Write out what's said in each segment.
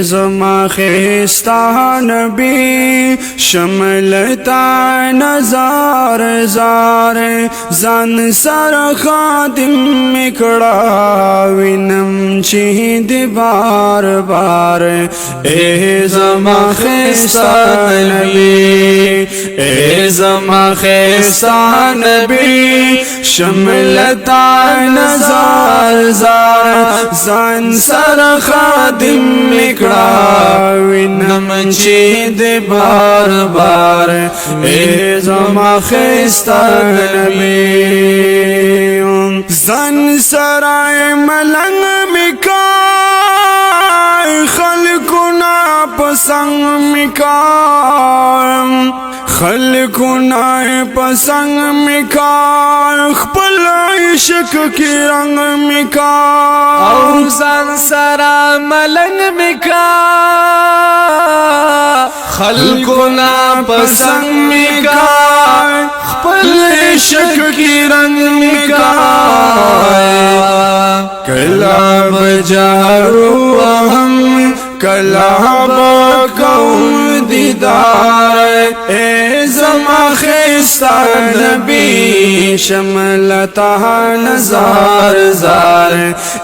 زما خستا نبی شملتا نظار زار زن سر خادم مکڑا وینم چی دی بار بار اے زما خستا نبی اے زما خستا نبی شملتا نظار زار زن سر خادم مکڑا وینم چی دی بار بار اے زما خستا نبی زن سرائے ملنگ مکای خلقنا پسنگ مکای خلقنا پسنگ مکای خپل عشق کی رنگ مکای او زن سرا ملنگ مکای خلقنا پسنگ مکای خپل عشق کی رنگ مکای کلا بجارو ہم کلا بکوم دیدار اے زما خستا نبی شملتا نظار زار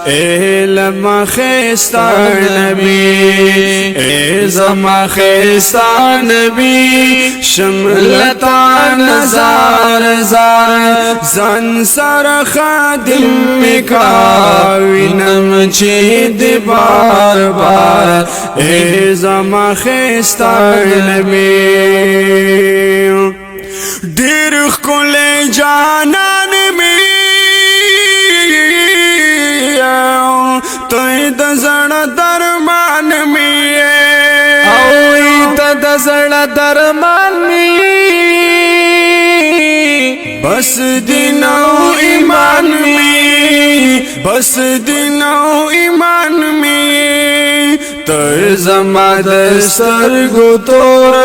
اے لما خستا نبی اے زما خستا نبی شملتا نظار زار زن سر خادم مکاوینم چی دی بار بار اے زما خستا نبی دیر کل جانان می تو دزڑ درمان می اوی تدزڑ درمان می بس دینو ایمان می بس دینو ایمان می تو زما دستر گو تور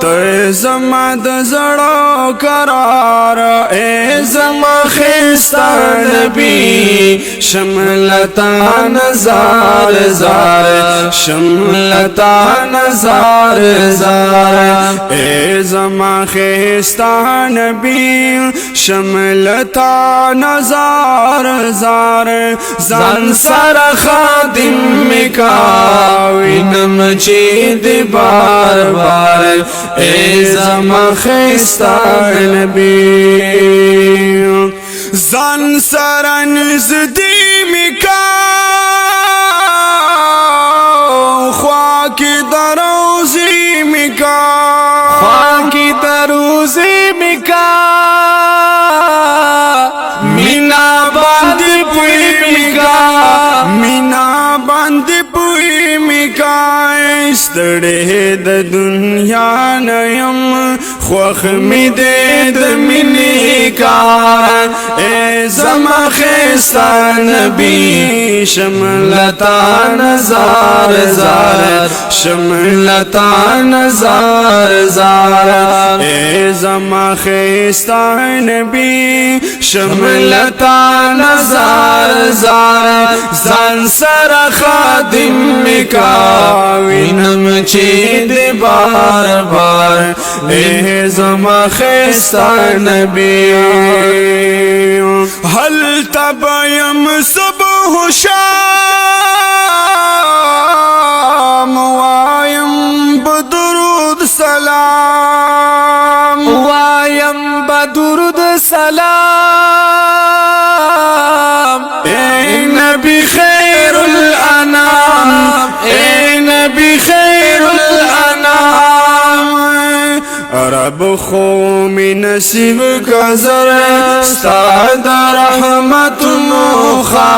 تو زما دزڑو قرار اے زما خستا نبی شملتا نظار زار شملتا نظار زار اے زما خستا نبی شملتا نظار زار زن سر خادم مکاوینم چی دی بار بار اے زما خستا نبی زن سر نزدی مکاو خواکی دروزی مکاو خواکی دروزی مکاو مینا باندی پوی مکاو مینا باندی پوی مکاو ستڑے د دنیا نیم خوخ می دے د منی کار اے زما خستا نبی شملتا نظار زار شملتا نظار زار اے زما خستا نبی شملتا نظار زار زن سر خادم مکاوینم چی دی بار بار اے زما خستا نبی حل تبیم صبح شام وایم بدرود سلام وایم بدرود سلام اے نبی خیر الانام اے نبی خیر الانام رب خو می نصیب کا ذرا ستاد رحمت نوخا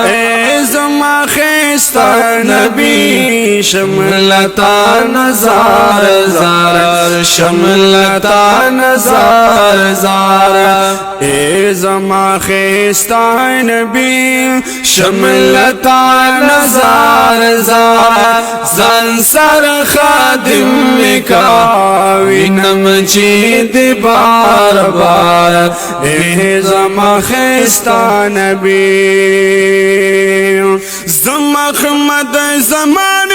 اے زما خستا نبی شملتا نظار زار شملتا نظار زار اے زما خستا نبی شملتا نظار زار زن سر خادم مکاوینم چی دی بار بار اے زما خستا نبی زما خمد زمان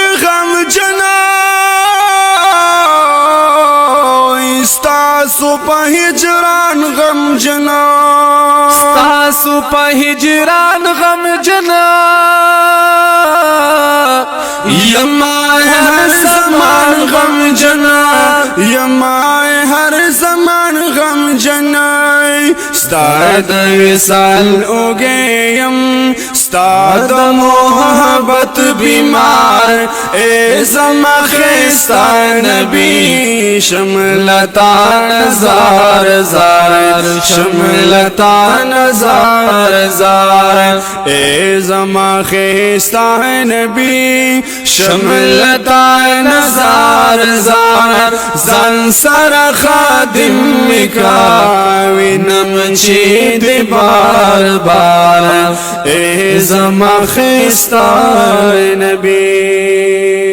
په هجران غم جنا ستاسو په هجران غم جنا یما هر زمان غم جنا یما هر زمان غم جنا ستاد وصال اوگیم ستاد محبت بیمار اے زما خیستا نبی شملتان زار زار شملتان زار زار اے زما خیستا نبی شملتان زار زار زن سر خادم مکاوی نمچی دی بار بار اے زما خیستا نبی